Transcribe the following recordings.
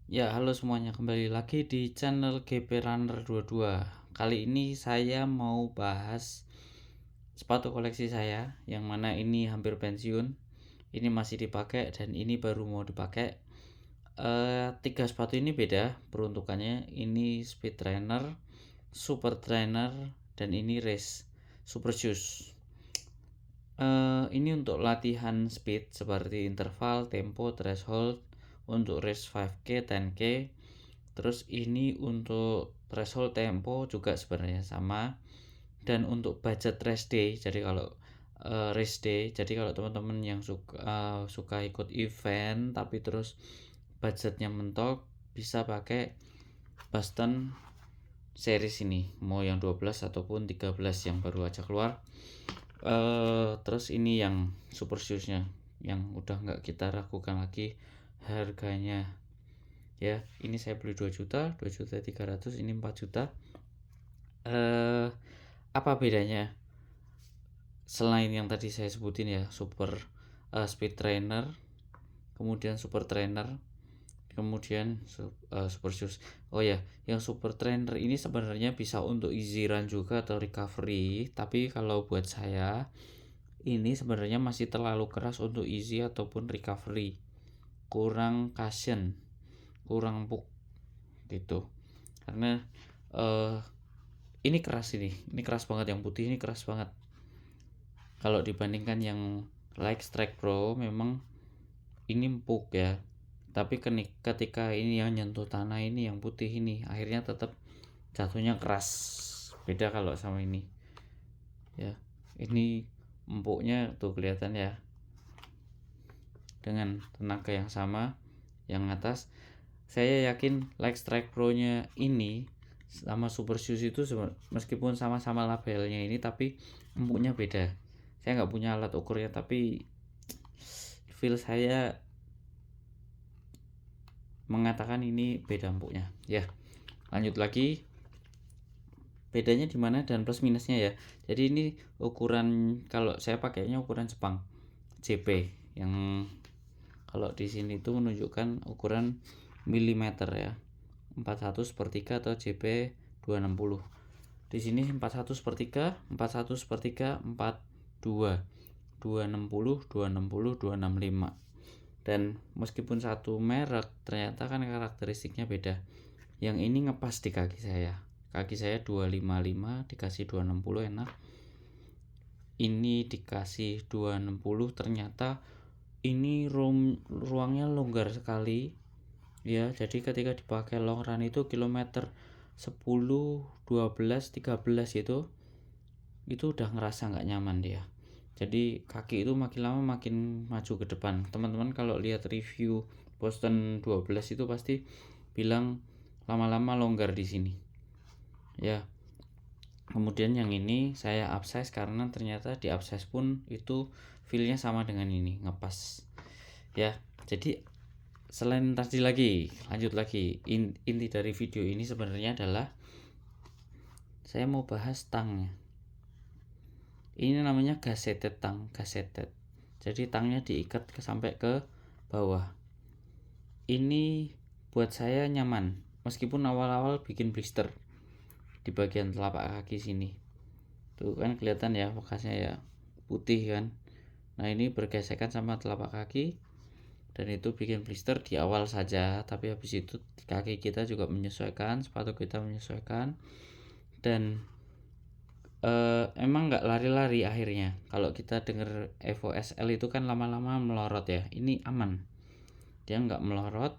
Ya, halo semuanya, kembali lagi di channel GP Runner 22. Kali ini saya mau bahas sepatu koleksi saya, yang mana ini hampir pensiun, ini masih dipakai, dan ini baru mau dipakai. Tiga sepatu ini beda peruntukannya. Ini Speed Trainer, Super Trainer, dan ini Race Super Shoes. Ini untuk latihan speed seperti interval, tempo, threshold, untuk race 5K, 10K. Terus ini untuk threshold tempo juga sebenarnya sama. Dan untuk budget race day, jadi kalau race day, jadi kalau teman-teman yang suka ikut event tapi terus budgetnya mentok, bisa pakai Boston series ini, mau yang 12 ataupun 13 yang baru aja keluar. Terus ini yang super shoesnya, yang udah nggak kita ragukan lagi harganya. Ya, ini saya beli 2 juta, 2.300.000, ini 4 juta. Apa bedanya selain yang tadi saya sebutin ya, super speed trainer, kemudian super trainer, kemudian super shoes. Oh ya, yang super trainer ini sebenarnya bisa untuk easy run juga atau recovery, tapi kalau buat saya ini sebenarnya masih terlalu keras untuk easy ataupun recovery, kurang cushion, kurang empuk gitu. Karena ini keras banget, yang putih ini keras banget. Kalau dibandingkan yang Like Strike Pro memang ini empuk ya, tapi ketika ini yang nyentuh tanah, ini yang putih ini akhirnya tetap jatuhnya keras. Beda kalau sama ini ya, ini empuknya tuh kelihatan ya, dengan tenaga yang sama. Yang atas saya yakin Like Strike Pro nya ini sama Super Shoes itu meskipun sama-sama labelnya ini, tapi empuknya beda. Saya nggak punya alat ukurnya, tapi feel saya mengatakan ini beda empuknya ya. Lanjut lagi, bedanya di mana dan plus minusnya ya. Jadi ini ukuran, kalau saya pakainya ukuran Jepang JP, yang kalau di sini tuh menunjukkan ukuran milimeter ya, 41/3 atau JP 260. Di sini 41/3, 41/3, 42, 260, 260, 265. Dan meskipun satu merek, ternyata kan karakteristiknya beda. Yang ini ngepas di kaki saya. Kaki saya 255 dikasih 260 enak. Ini dikasih 260, ternyata ini ruangnya longgar sekali ya. Jadi ketika dipakai long run itu kilometer 10, 12, 13 itu udah ngerasa nggak nyaman dia. Jadi kaki itu makin lama makin maju ke depan. Teman-teman kalau lihat review Boston 12 itu pasti bilang lama-lama longgar di sini ya. Kemudian yang ini saya upsize karena ternyata di upsize pun itu feelnya sama dengan ini, ngepas ya. Jadi selain tadi lagi, lanjut lagi, inti dari video ini sebenarnya adalah saya mau bahas tangnya. Ini namanya gazetted tang, gazetted. Jadi tangnya diikat sampai ke bawah. Ini buat saya nyaman, meskipun awal-awal bikin blister di bagian telapak kaki sini. Tuh kan kelihatan ya bekasnya ya, putih kan. Nah ini bergesekan sama telapak kaki, dan itu bikin blister di awal saja, tapi habis itu kaki kita juga menyesuaikan, sepatu kita menyesuaikan. Dan emang nggak lari-lari akhirnya. Kalau kita denger Evo SL itu kan lama-lama melorot ya, ini aman, dia nggak melorot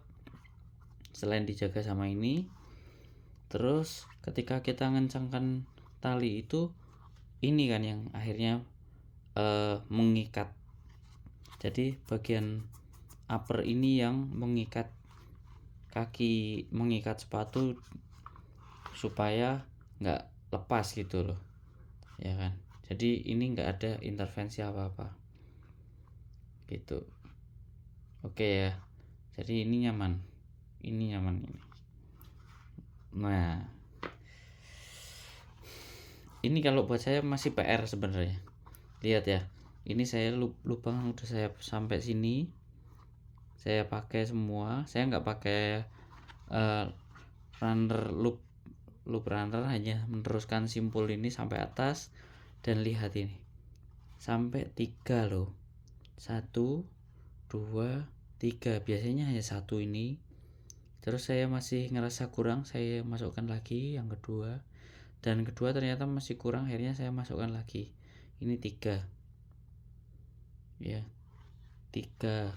selain dijaga sama ini. Terus ketika kita ngencangkan tali itu, ini kan yang akhirnya mengikat. Jadi bagian upper ini yang mengikat kaki, mengikat sepatu supaya nggak lepas gitu loh ya kan. Jadi ini nggak ada intervensi apa-apa gitu. Oke ya, jadi ini nyaman, ini nyaman ini. Nah ini kalau buat saya masih PR sebenarnya. Lihat ya, ini saya lubang udah saya sampai sini, saya pakai semua. Saya nggak pakai runner loop runner hanya meneruskan simpul ini sampai atas, dan lihat ini sampai 3 loh, 1 2 3, biasanya hanya 1 ini. Terus saya masih ngerasa kurang, saya masukkan lagi yang kedua, dan kedua ternyata masih kurang, akhirnya saya masukkan lagi, ini 3 ya, 3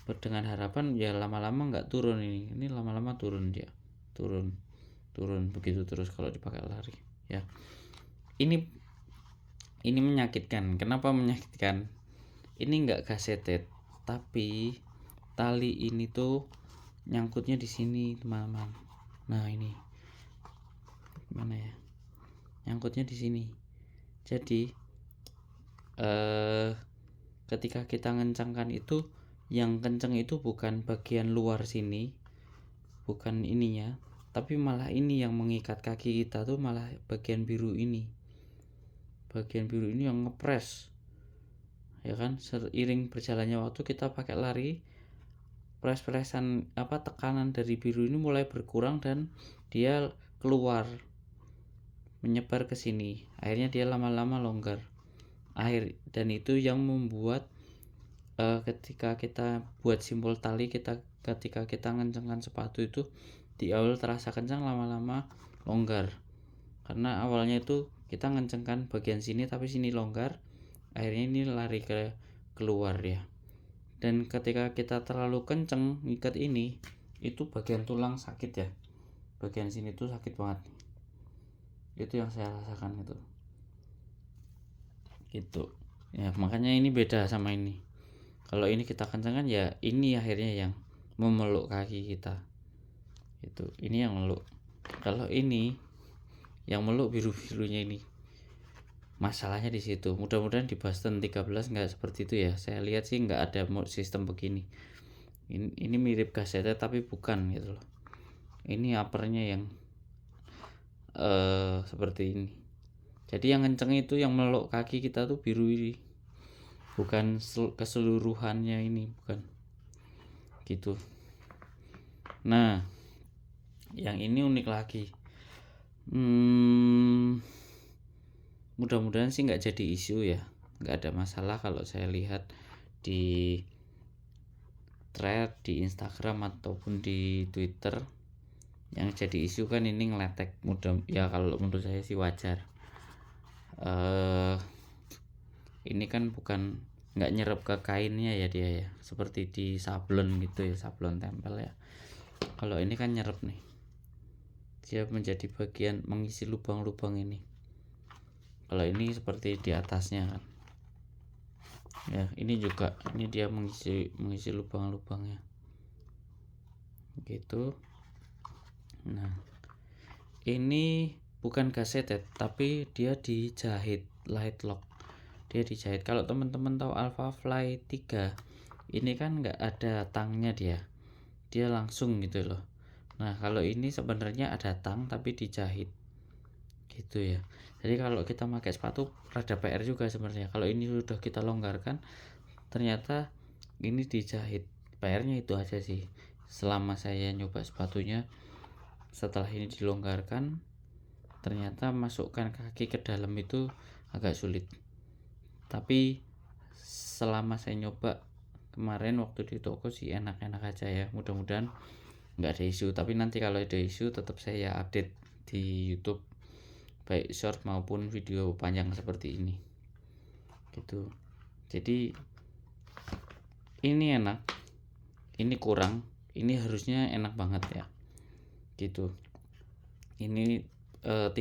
dengan harapan ya lama-lama nggak turun. Ini lama-lama turun, dia turun begitu terus kalau dipakai lari ya. Ini menyakitkan. Kenapa menyakitkan? Ini nggak gaseted, tapi tali ini tuh nyangkutnya di sini teman-teman. Nah ini mana ya, nyangkutnya di sini. Jadi ketika kita ngencangkan itu, yang kenceng itu bukan bagian luar sini, bukan ininya, tapi malah ini yang mengikat kaki kita tuh, malah bagian biru ini yang ngepres ya kan. Seiring berjalannya waktu kita pakai lari, presan tekanan dari biru ini mulai berkurang dan dia keluar menyebar ke sini, akhirnya dia lama-lama longgar. Dan itu yang membuat ketika kita buat simpul tali, ketika kita ngencangkan sepatu itu di awal terasa kencang, lama-lama longgar. Karena awalnya itu kita ngencangkan bagian sini tapi sini longgar, akhirnya ini lari keluar ya. Dan ketika kita terlalu kenceng ngikat ini, itu bagian tulang sakit ya, bagian sini tuh sakit banget. Itu yang saya rasakan gitu ya. Makanya ini beda sama ini. Kalau ini kita kencangkan ya, ini akhirnya yang memeluk kaki kita, itu ini yang meluk. Kalau ini yang meluk biru-birunya ini, masalahnya di situ. Mudah-mudahan di Boston 13 nggak seperti itu ya. Saya lihat sih nggak ada sistem begini. Ini mirip gazetnya tapi bukan gitu loh. Ini uppernya yang seperti ini. Jadi yang kenceng itu yang meluk kaki kita tuh biru ini, bukan keseluruhannya ini, bukan gitu. Nah yang ini unik lagi. Mudah-mudahan sih nggak jadi isu ya, nggak ada masalah. Kalau saya lihat di thread di Instagram ataupun di Twitter, yang jadi isu kan ini ngeletek. Ya kalau menurut saya sih wajar. Ini kan bukan nggak nyerap ke kainnya ya dia ya, seperti di sablon gitu ya, sablon tempel ya. Kalau ini kan nyerap nih, dia menjadi bagian mengisi lubang-lubang ini. Kalau ini seperti di atasnya kan ya, ini juga, ini dia mengisi lubang-lubangnya gitu. Nah ini bukan gazetted tapi dia dijahit, light lock, dia dijahit. Kalau teman-teman tahu Alpha Fly 3, ini kan nggak ada tangnya, dia langsung gitu loh. Nah kalau ini sebenarnya ada tang tapi dijahit gitu ya. Jadi kalau kita pakai sepatu rada PR juga sebenarnya. Kalau ini sudah kita longgarkan, ternyata ini dijahit. PR-nya itu aja sih. Selama saya nyoba sepatunya, setelah ini dilonggarkan, ternyata masukkan kaki ke dalam itu agak sulit. Tapi selama saya nyoba kemarin waktu di toko sih enak-enak aja ya. Mudah-mudahan nggak ada isu. Tapi nanti kalau ada isu tetap saya update di YouTube, baik short maupun video panjang seperti ini gitu. Jadi ini enak, ini kurang, ini harusnya enak banget ya gitu. Ini 3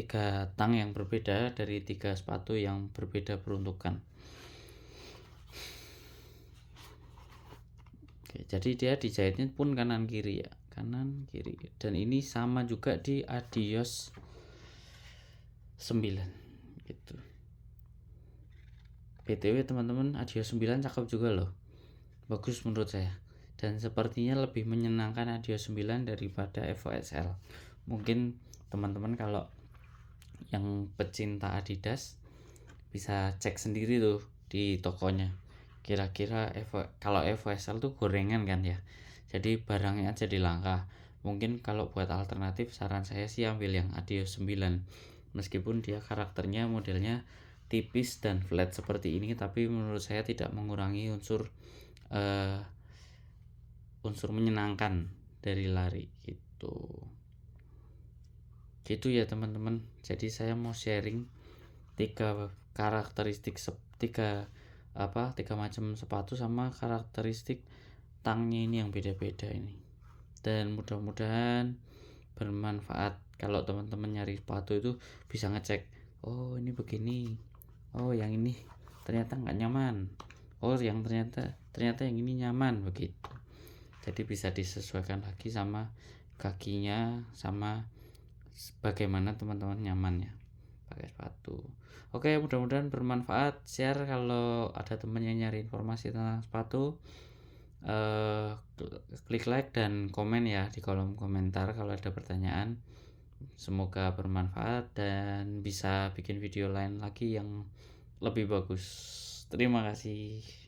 tang yang berbeda dari 3 sepatu yang berbeda peruntukan. Oke, jadi dia dijahitnya pun kanan kiri ya, kanan kiri. Dan ini sama juga di Adios 9 gitu. BTW teman-teman, Adios 9 cakep juga loh, bagus menurut saya. Dan sepertinya lebih menyenangkan Adios 9 daripada Evo SL. Mungkin teman-teman kalau yang pecinta Adidas bisa cek sendiri tuh di tokonya, kira-kira kalau Evo SL tuh gorengan kan ya. jadi barangnya jadi langka. Mungkin kalau buat alternatif saran saya sih ambil yang Adios 9, meskipun dia karakternya modelnya tipis dan flat seperti ini, tapi menurut saya tidak mengurangi eh, unsur menyenangkan dari lari gitu ya teman-teman. Jadi saya mau sharing tiga karakteristik tiga macam sepatu sama karakteristik tangnya ini yang beda-beda ini, dan mudah-mudahan bermanfaat. Kalau teman-teman nyari sepatu itu bisa ngecek, oh ini begini, oh yang ini ternyata nggak nyaman, oh yang ternyata yang ini nyaman, begitu. Jadi bisa disesuaikan lagi sama kakinya, sama bagaimana teman-teman nyamannya pakai sepatu. Oke, mudah-mudahan bermanfaat. Share kalau ada teman yang nyari informasi tentang sepatu. Klik like dan komen ya di kolom komentar kalau ada pertanyaan. Semoga bermanfaat dan bisa bikin video lain lagi yang lebih bagus. Terima kasih.